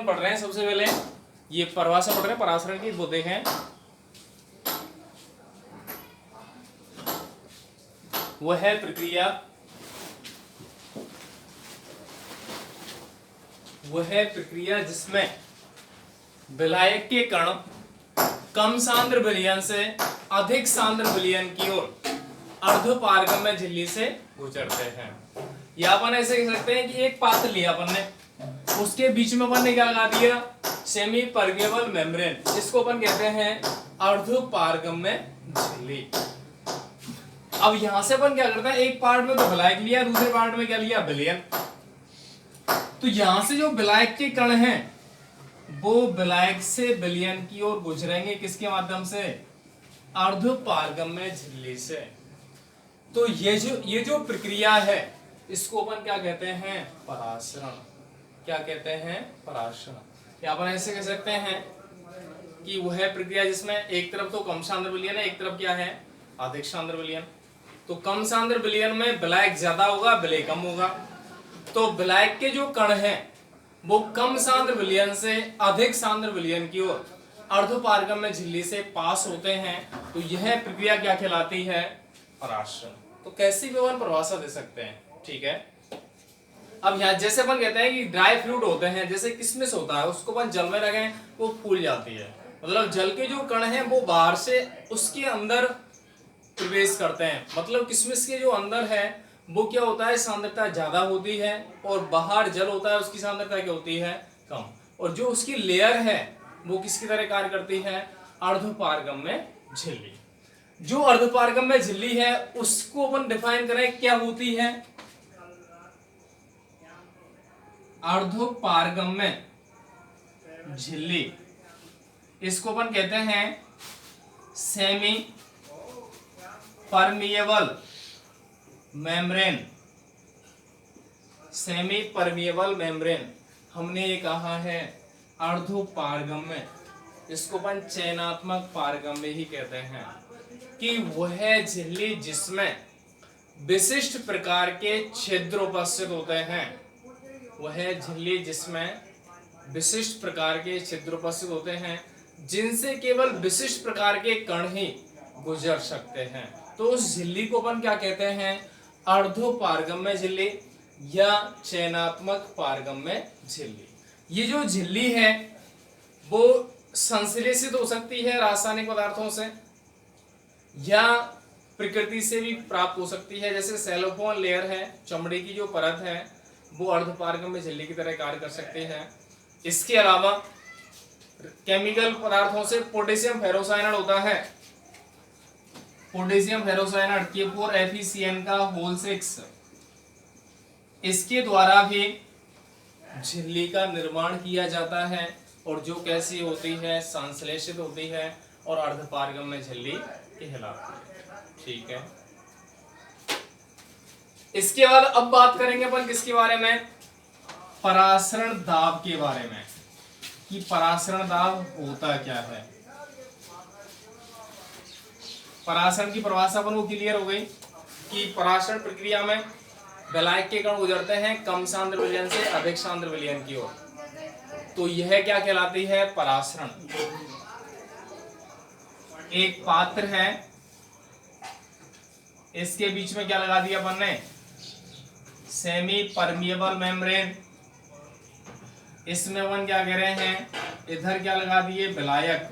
अपन पढ़ रहे हैं सबसे पहले ये परिभाषा पढ़ रहे हैं परासरण की, वो देखें। वह प्रक्रिया जिसमें विलायक के कण कम सांद्र विलयन से अधिक सांद्र विलयन की ओर अर्धपारगम्य झिल्ली से गुजरते हैं। या अपन ऐसे कह सकते हैं कि एक पात्र लिया अपन ने, उसके बीच में अपन ने क्या लगा दिया, सेमी परमेबल मेम्ब्रेन, जिसको अपन कहते हैं अर्धपारगम्य झिल्ली। अब यहां से अपन क्या करते हैं, एक पार्ट में तो विलायक लिया, दूसरे पार्ट में क्या लिया, विलयन। तो यहां से जो विलायक के कण हैं वो विलायक से विलयन की ओर गुजरेंगे, किसके माध्यम से, अर्धपारगम्य झिल्ली से। तो ये जो प्रक्रिया है इसको अपन क्या कहते हैं, परासरण। क्या कहते हैं, परासरण। या अपन ऐसे कह सकते हैं कि वह प्रक्रिया जिसमें एक तरफ तो कम सांद्र विलयन है, एक तरफ क्या है, अधिक सांद्र विलयन। तो कम सांद्र विलयन में विलायक ज्यादा होगा, विलय कम होगा। तो विलायक के जो कण हैं वो कम सांद्र विलयन से अधिक सांद्र विलयन की ओर अर्धपारगम्य झिल्ली से पास होते हैं। तो यह प्रक्रिया क्या कहलाती है, परासरण। तो कैसी भी अपन परिभाषा दे सकते हैं, ठीक है। अब यहाँ जैसे अपन कहते हैं कि ड्राई फ्रूट होते हैं, जैसे किशमिश होता है, उसको अपन जल में रखें वो फूल जाती है, मतलब जल के जो कण हैं वो बाहर से उसके अंदर प्रवेश करते हैं। मतलब किशमिश के जो अंदर है वो क्या होता है, सांद्रता ज्यादा होती है, और बाहर जल होता है उसकी सांद्रता क्या होती है, कम। और जो उसकी लेयर है वो किसकी तरह कार्य करती है, अर्धपारगम्य झिल्ली। जो अर्धपारगम्य झिल्ली है उसको अपन डिफाइन करें, क्या होती है, अर्धपारगम्य झिल्ली, इसको अपन कहते हैं semi permeable membrane. Semi permeable membrane हमने ये कहा है अर्धपारगम्य, इसको अपन चयनात्मक पारगम्य ही कहते हैं। कि वह झिल्ली जिसमें विशिष्ट प्रकार के छिद्र उपस्थित होते हैं, वह झिल्ली जिसमें विशिष्ट प्रकार के छिद्र उपस्थित होते हैं, जिनसे केवल विशिष्ट प्रकार के कण ही गुजर सकते हैं। तो उस झिल्ली को अपन क्या कहते हैं, अर्धपारगम्य झिल्ली या चयनात्मक पारगम्य झिल्ली। ये जो झिल्ली है वो संश्लेषित हो सकती है रासायनिक पदार्थों से, या प्रकृति से भी प्राप्त हो सकती है। जैसे सेलोफोन लेयर है, चमड़ी की जो परत है, वो अर्धपारगम्य झिल्ली की तरह कार्य कर सकते हैं। इसके अलावा केमिकल पदार्थों से पोटेशियम फेरोसाइनाइड होता है, पोटेशियम फेरोसाइनाइड K4FeCN का होल 6, इसके द्वारा भी झिल्ली का निर्माण किया जाता है, और जो कैसी होती है, संश्लेषित होती है और अर्धपारगम्य झिल्ली कहलाती है, ठीक है। इसके बाद अब बात करेंगे अपन किसके बारे में, परासरण दाब के बारे में, कि परासरण दाब होता क्या है। परासरण की परिभाषा अपन को क्लियर हो गई कि परासरण प्रक्रिया में विलायक के कण गुजरते हैं कम सांद्र विलयन से अधिक सांद्र विलयन की ओर। तो यह क्या कहलाती है, परासरण। एक पात्र है, इसके बीच में क्या लगा दिया अपन ने, सेमी परमिएबल मेम्ब्रेन। इसमें अपन क्या कह रहे हैं, इधर क्या लगा दिए, विलायक,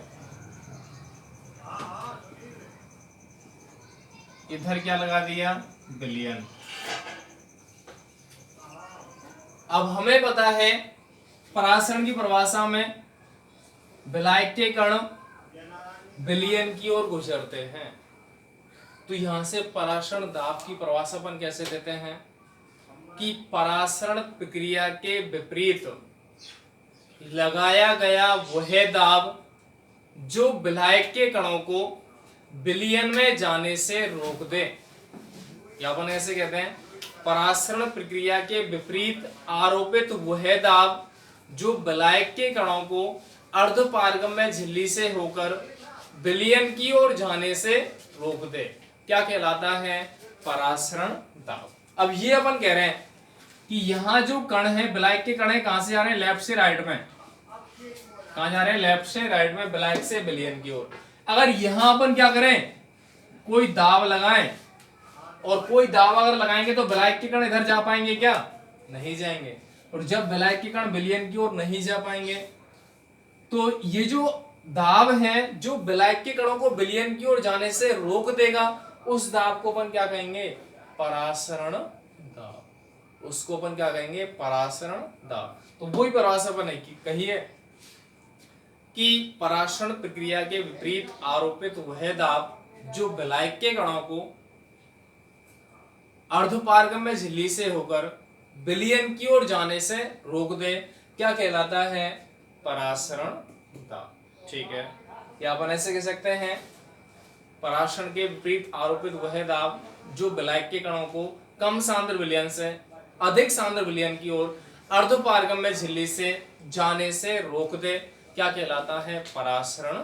इधर क्या लगा दिया, विलयन। अब हमें पता है परासरण की परिभाषा में विलायक के कण विलयन की ओर गुजरते हैं। तो यहां से परासरण दाब की परिभाषा अपन कैसे देते हैं, कि परासरण प्रक्रिया के विपरीत लगाया गया वह दाब जो विलायक के कणों को विलयन में जाने से रोक दे। या अपन ऐसे कहते हैं, परासरण प्रक्रिया के विपरीत आरोपित वह दाब जो विलायक के कणों को अर्धपारगम्य झिल्ली से होकर विलयन की ओर जाने से रोक दे, क्या कहलाता है, परासरण दाब। अब ये अपन कह रहे हैं कि यहाँ जो कण है, विलायक के कण है, कहां से आ रहे हैं, लेफ्ट से राइट में, कहाँ जा रहे हैं? लेफ्ट से राइट में, ब्लैक से बिलियन की ओर। अगर यहां अपन क्या करें, कोई दाव लगाएं, और कोई दाव अगर लगाएंगे तो ब्लैक के कण इधर जा पाएंगे क्या? नहीं जाएंगे। और जब ब्लैक के कण बिलियन की ओर नहीं जा पाएंगे तो ये जो दाव है जो ब्लैक के कणों को बिलियन की ओर जाने से रोक देगा, उस दाव को अपन क्या कहेंगे? परासरण दाव। उसको अपन क्या कहेंगे? परासरण दाव। तो वही परिभाषा अपन ने कही है कि परासरण प्रक्रिया के विपरीत आरोपित वह दाब जो विलायक के कणों को अर्धपारगम्य झिल्ली से होकर विलयन की ओर जाने से रोक दे, क्या कहलाता है? परासरण दाब। ठीक है, या अपन ऐसे कह सकते हैं, परासरण के विपरीत आरोपित वह दाब जो विलायक के कणों को कम सांद्र विलयन से अधिक सांद्र विलयन की ओर अर्धपारगम्य झिल्ली से जाने से रोक दे, क्या कहलाता है? परासरण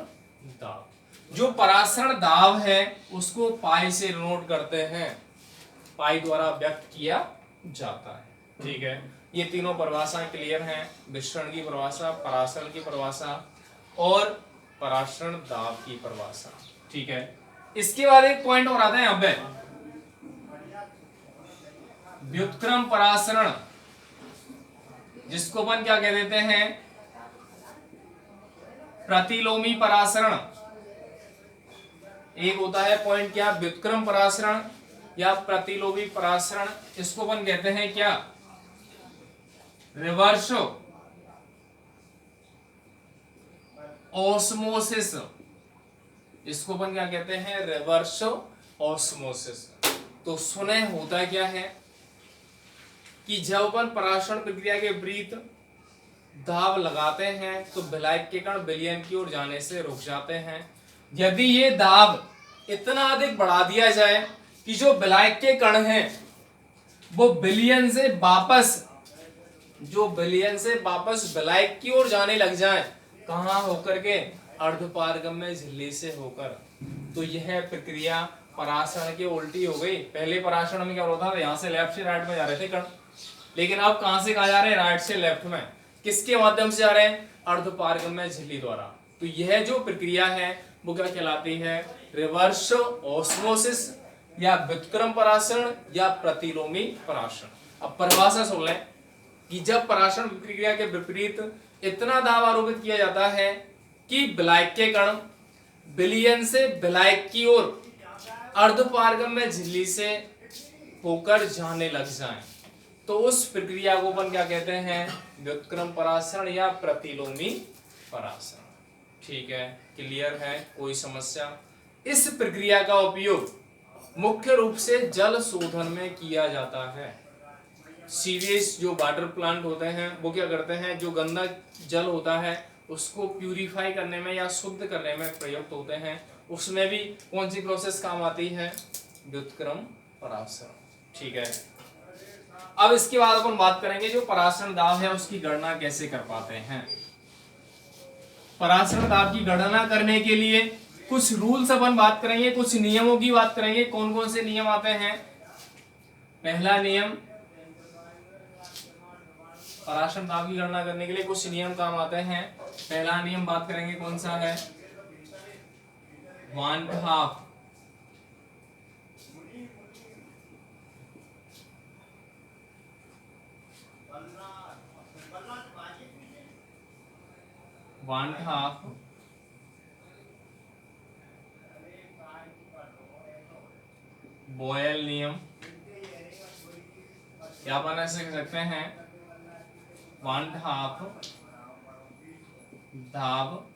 दाब। जो परासरण दाब है उसको पाई से नोट करते हैं, पाई द्वारा व्यक्त किया जाता है। ठीक है, ये तीनों परिभाषाएं क्लियर हैं, विसरण की परिभाषा, परासरण की परिभाषा और परासरण दाब की परिभाषा। ठीक है, इसके बाद एक पॉइंट और आता है यहाँ पे, व्युत्क्रम परासरण, जिसको अपन क्या कह देते हैं? प्रतिलोमी परासरण। एक होता है पॉइंट क्या? व्युत्क्रम परासरण या प्रतिलोमी परासरण। इसको अपन कहते हैं क्या? Reverse osmosis. इसको अपन क्या कहते हैं? Reverse osmosis. तो सुने होता क्या है कि जब अपन परासरण प्रक्रिया के विपरीत दाब लगाते हैं तो विलायक के कण विलयन की ओर जाने से रुक जाते हैं। यदि ये दाब इतना अधिक बढ़ा दिया जाए कि जो विलायक के कण हैं वो विलयन से वापस विलायक की ओर जाने लग जाए, कहां होकर के? अर्धपारगम्य झिल्ली से होकर। तो यह प्रक्रिया परासरण की उल्टी हो गई। पहले परासरण में क्या होता था? यहां से लेफ्ट से राइट में जा रहे थे कण, लेकिन अब कहां से कहा जा रहे हैं? राइट से लेफ्ट में। किसके माध्यम से जा रहे हैं? अर्धपारगम्य झिल्ली द्वारा। तो यह जो प्रक्रिया है वो क्या कहलाती है? रिवर्स ऑस्मोसिस या व्युत्क्रम परासरण या प्रतिलोमी परासरण। अब परिभाषा सुन लें कि जब परासरण प्रक्रिया के विपरीत इतना दाब आरोपित किया जाता है कि विलायक के कण विलयन से विलायक की ओर अर्धपारगम्य झिल्ली से होकर जाने लग जाएं, तो उस प्रक्रिया को अपन क्या कहते हैं? व्युत्क्रम परासरण या प्रतिलोमी परासरण। ठीक है, क्लियर है? कोई समस्या? इस प्रक्रिया का उपयोग मुख्य रूप से जल शोधन में किया जाता है। सीवेज जो वाटर प्लांट होते हैं वो क्या करते हैं? जो गंदा जल होता है उसको प्यूरिफाई करने में या शुद्ध करने में प्रयुक्त होते हैं। उसमें भी कौन सी प्रोसेस काम आती है? व्युत्क्रम परासरण। ठीक है, अब इसके बाद अपन बात करेंगे जो परासरण दाब है उसकी गणना कैसे कर पाते हैं। परासरण दाब की गणना करने के लिए कुछ रूल्स अपन बात करेंगे, कुछ नियमों की बात करेंगे। कौन कौन से नियम आते हैं? पहला नियम, परासरण दाब की गणना करने के लिए कुछ नियम काम आते हैं। पहला नियम बात करेंगे कौन सा है? 1/2 बॉयल नियम, क्या अपन ऐसे कह सकते हैं? 1/2 दाब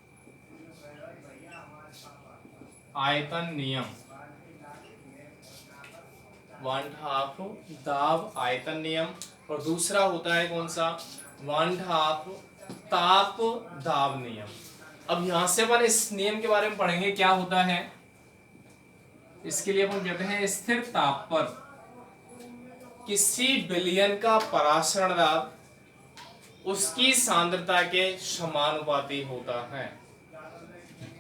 आयतन नियम। 1/2 दाब आयतन नियम। और दूसरा होता है कौन सा? 1/2 ताप दाब नियम। अब यहां से अपन इस नियम के बारे में पढ़ेंगे क्या होता है। इसके लिए अपन कहते हैं स्थिर ताप पर किसी विलयन का परासरण दाब उसकी सांद्रता के समानुपाती होता है।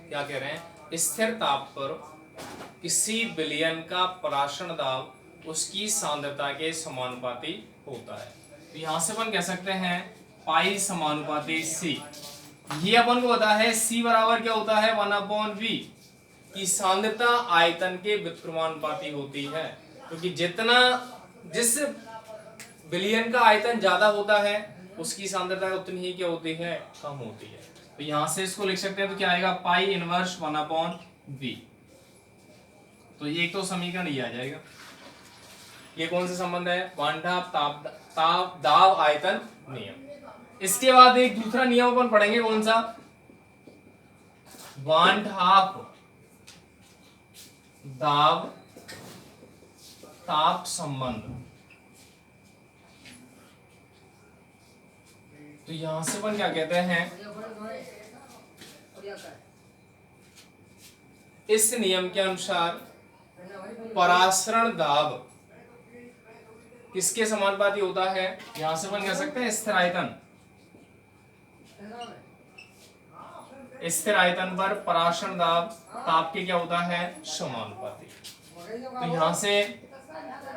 क्या कह रहे हैं? स्थिर ताप पर किसी विलयन का परासरण दाब उसकी सांद्रता के समानुपाती होता है। तो यहां से अपन कह सकते हैं पाई समानुपाती सी। ये अपन को पता है C बराबर क्या होता है 1/V की सांद्रता आयतन के व्युत्क्रमानुपाती होती है, क्योंकि जिस विलयन का आयतन ज्यादा होता है उसकी सांद्रता उतनी ही क्या होती है, कम होती है। तो यहां से इसको लिख सकते हैं, तो क्या आएगा पाई इनवर्स 1/V। तो ये एक तो समीकरण ये आ जाएगा। ये कौन सा संबंध है, वानडाप ताप दाब आयतन नियम। इसके बाद एक दूसरा नियम अपन पढ़ेंगे, कौन सा, वानडाप दाब ताप संबंध। तो यहां से अपन क्या कहते हैं, इस नियम के अनुसार परासरण दाब किसके समानुपाती होता है, यहां से अपन कह सकते हैं स्थिर आयतन पर परासरण दाब ताप के क्या होता है, समानुपाती। तो यहां से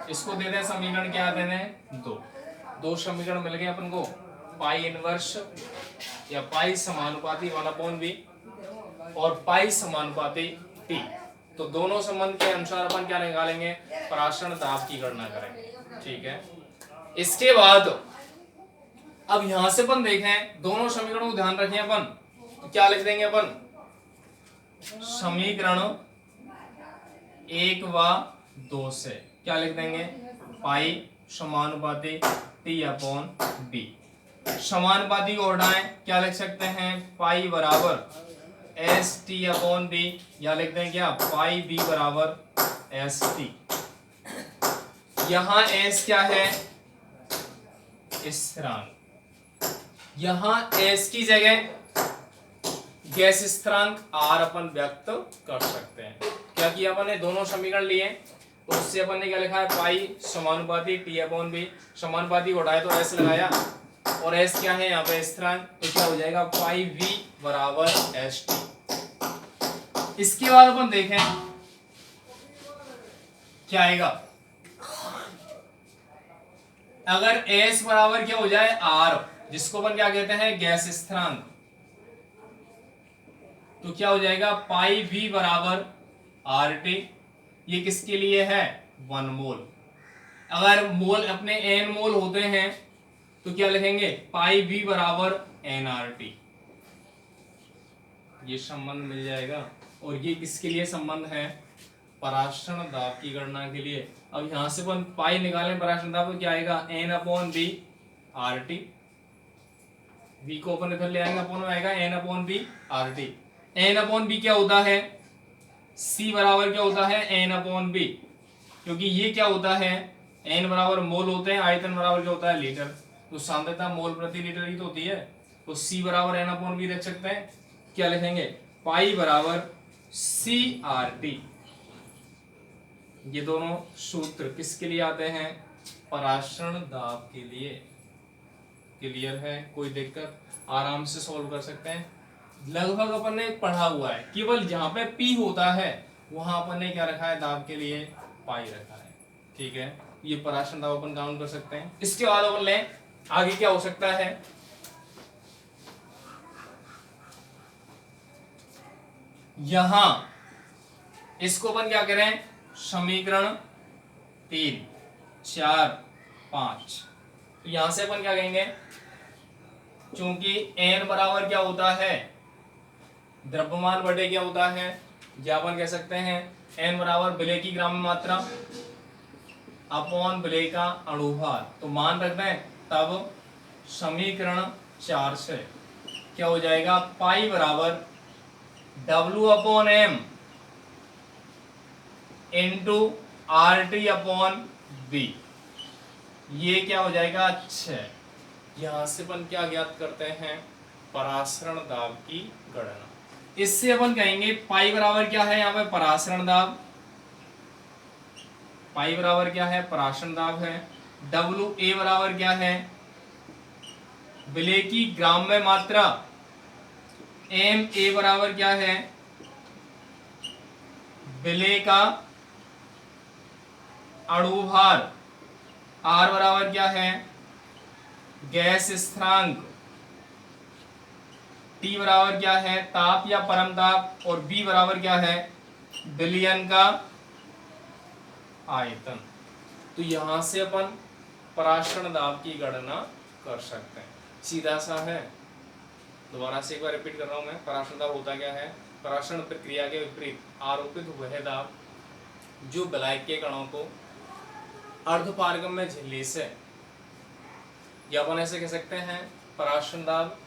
इसको दे दें समीकरण, क्या दे दें, दो समीकरण मिल गए अपन को, पाई इनवर्स या पाई समानुपाती 1/V और पाई समानुपाती T। तो दोनों संबंध के अनुसार अपन क्या निकालेंगे, परासरण दाब की गणना करेंगे, ठीक है। इसके बाद अब यहां से अपन देखें, दोनों समीकरणों को ध्यान रखें अपन, तो क्या लिख देंगे अपन, समीकरण 1 व 2 से क्या लिख देंगे, पाई समानुपाती T/B। समानुपाती को हटाएं, क्या लिख सकते हैं, पाई बराबर ST/B, या लिख दें क्या, पाई B बराबर ST। यहां S क्या है, स्थिरांक, यहां S की जगह गैस स्थिरांक R अपन व्यक्त कर सकते हैं। क्या किया अपन ने, दोनों समीकरण लिए, तो उससे अपन ने क्या लिखा है, पाई समानुपाती T/B, समानुपाती को हटाए तो S लगाया, और S क्या है यहाँ पे स्थिरांक, तो क्या हो जाएगा, पाई V बराबर ST। इसके बाद अपन देखें क्या आएगा, अगर S बराबर क्या हो जाए R, जिसको अपन क्या कहते हैं, गैस स्थिरांक, तो क्या हो जाएगा, पाई V बराबर RT। ये किसके लिए है, 1 मोल। अगर मोल अपने n मोल होते हैं तो क्या लिखेंगे, पाई V बराबर nRT। ये संबंध मिल जाएगा, और ये किसके लिए संबंध है, परासरण दाब की गणना के लिए। अब यहां से अपन पाई निकालें परासरण दाब, तो क्या आएगा, n/V RT। V को अपन इधर ले आएंगे, अपन में आएगा n/V RT। n/V क्या होता है, C बराबर क्या होता है, n/V, क्योंकि ये क्या होता है, n बराबर मोल होते हैं, आयतन बराबर क्या होता है, लीटर, तो सांद्रता मोल प्रति लीटर ही तो होती है। तो C बराबर n/V रख सकते हैं, क्या लिखेंगे, पाई बराबर CRT। ये दोनों सूत्र किसके लिए आते हैं, परासरण दाब के लिए। क्लियर है, कोई दिक्कत, आराम से सॉल्व कर सकते हैं। लगभग अपन ने पढ़ा हुआ है, केवल जहां पे P होता है वहां अपन ने क्या रखा है, दाब के लिए पाई रखा है, ठीक है। ये परासरण दाब अपन काउंट कर सकते हैं। इसके बाद अपन ले आगे क्या हो सकता है, यहां इसको अपन क्या करें, समीकरण 3, 4, 5, तो यहां से अपन क्या कहेंगे, चूंकि n बराबर क्या होता है, द्रव्यमान बटे क्या होता है, या अपन कह सकते हैं n बराबर विलेय की ग्राम मात्रा अपॉन विलेय का अणुभार, तो मान रख दें, तब समीकरण 4 से क्या हो जाएगा, पाई बराबर W/M इंटू RT/V। ये क्या हो जाएगा, 6। यहां से अपन क्या ज्ञात करते हैं, परासरण दाब की गणना। इससे अपन कहेंगे पाई बराबर क्या है, यहाँ पे परासरण दाब, पाई बराबर क्या है, परासरण दाब है। WA बराबर क्या है, विलेय की ग्राम में मात्रा। MA बराबर क्या है, विलेय का अणुभार। R बराबर क्या है, गैस स्थिरांक। T T बराबर क्या है, ताप या परम ताप, और B बराबर क्या है, विलयन का आयतन। तो यहां से अपन पराशरण दाब की गणना कर सकते हैं, सीधा सा है। दोबारा से एक बार रिपीट कर रहा हूं मैं, पराशरण दाब होता क्या है, पराशरण प्रक्रिया के विपरीत आरोपित वह दाब जो विलायक के कणों को अर्धपारगम्य झिल्ली से, या अपन ऐसे कह सकते हैं पराशरण दाब,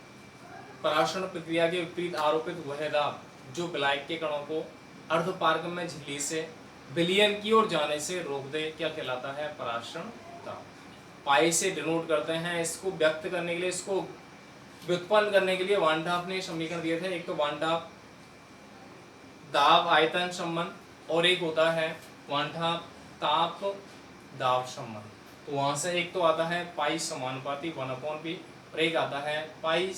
पराशरण प्रक्रिया के विपरीत आरोपित वह दाब जो विलायक के कणों को अर्धपारगम्य झिल्ली से विलयन की ओर जाने से रोक दे, क्या कहलाता है, पराशरण दाब। पाई से डिनोट करते हैं, इसको व्यक्त करने के लिए, इसको व्युत्पन्न करने के लिए वान डे ने समीकरण दिए थे। एक तो वान डे दाब आयतन संबंध, और एक होता है वान डे ताप दाब संबंध। तो वहां से एक तो आता है पाई समानुपाती 1/p, और एक आता है पाई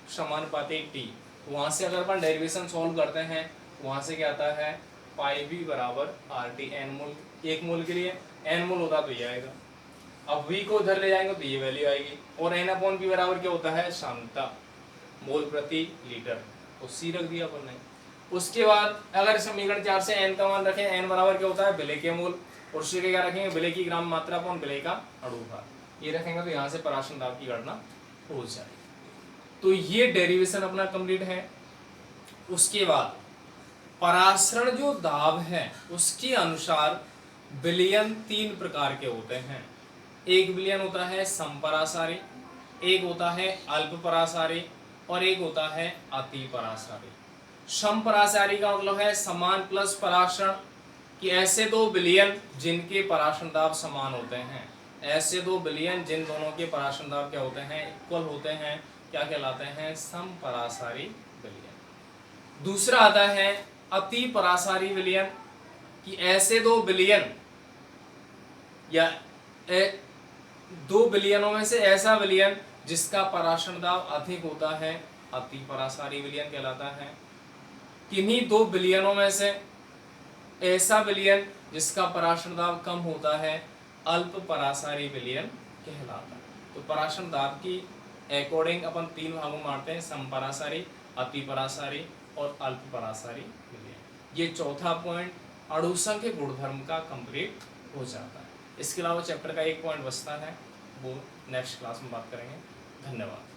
समानुपाती t। वहां से अगर अपन डेरिवेशन सॉल्व करते हैं, वहां से क्या आता है, पाई v बराबर RT, n मोल, एक मोल के लिए n मोल होता तो ये आएगा। अब v को उधर ले जाएंगे तो ये वैल्यू आएगी, और n/p बराबर क्या होता है, सांद्रता मोल प्रति लीटर, तो c रख दिया अपन ने। उसके बाद अगर समीकरण 4 से n का मान रखें, n बराबर क्या होता है, विलय के मोल, और c के क्या रखेंगे, विलय की ग्राम मात्रा अपॉन विलय का अणुभार, ये रखेंगे तो यहाँ से पराशरण दाब की गणना हो जाएगी। तो ये डेरिवेशन अपना कंप्लीट है। उसके बाद पराशरण जो दाब है उसके अनुसार विलयन 3 प्रकार के होते हैं। एक विलयन होता है समपरासारी, एक होता है अल्पपरासारी, और एक होता है अतिपरासारी। समपरासारी का मतलब है समान प्लस पराशरण, कि ऐसे दो विलयन जिनके पराशरण दाब समान होते हैं, ऐसे दो विलयन जिन दोनों के पराशरण दाब क्या होते हैं, इक्वल होते हैं, क्या कहलाते हैं, समपरासारी विलयन। दूसरा आता है अति परासारी विलयन, कि ऐसे दो विलयन या दो विलयनों में से ऐसा विलयन जिसका पराशरण दाब अधिक होता है, अति परासारी विलयन कहलाता है। किन्हीं दो विलयनों में से ऐसा विलयन जिसका पराशरण दाब कम होता है, अल्प परासारी विलयन कहलाता है। तो पराशरण दाब की अकॉर्डिंग अपन 3 भागों में बांटते हैं, समपरासारी, अतिपरासारी और अल्पपरासारी विलयन। ये चौथा पॉइंट अणुसंघ के गुणधर्म का कंप्लीट हो जाता है। इसके अलावा चैप्टर का एक पॉइंट बचता है, वो नेक्स्ट क्लास में बात करेंगे। धन्यवाद।